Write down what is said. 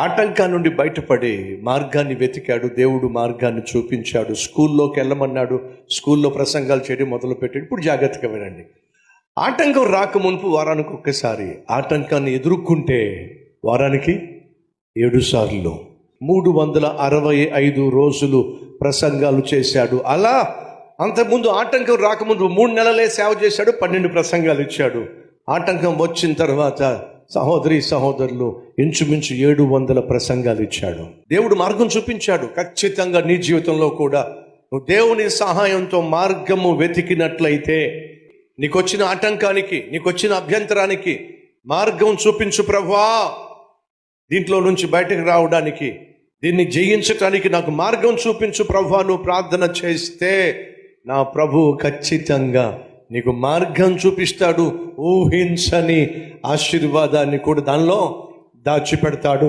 ఆటంకా నుండి బయటపడి మార్గాన్ని వెతికాడు. దేవుడు మార్గాన్ని చూపించాడు. స్కూల్లోకి వెళ్ళమన్నాడు. స్కూల్లో ప్రసంగాలు చేయడం మొదలుపెట్టాడు. ఇప్పుడు జాగ్రత్తగా వినండి. ఆటంకం రాకమునుపు వారానికి ఒక్కసారి, ఆటంకాన్ని ఎదుర్కొంటే వారానికి 7 సార్లు 365 రోజులు ప్రసంగాలు చేశాడు. అలా అంతకుముందు ఆటంకం రాకముందు 3 నెలలే సేవ చేశాడు. 12 ప్రసంగాలు ఇచ్చాడు. ఆటంకం వచ్చిన తర్వాత సహోదరి సహోదరులు ఇంచుమించు 700 ప్రసంగాలు ఇచ్చాడు. దేవుడు మార్గం చూపించాడు. ఖచ్చితంగా నీ జీవితంలో కూడా నువ్వు దేవుని సహాయంతో మార్గము వెతికినట్లయితే, నీకొచ్చిన ఆటంకానికి, నీకొచ్చిన అభ్యంతరానికి మార్గం చూపించు ప్రభువా, దీంట్లో నుంచి బయటకు రావడానికి, దీన్ని జయించడానికి నాకు మార్గం చూపించు ప్రభువా, నువ్వు ప్రార్థన చేస్తే నా ప్రభువు ఖచ్చితంగా నీకు మార్గం చూపిస్తాడు. ఊహించని ఆశీర్వాదాన్ని కూడా దానిలో దాచిపెడతాడు.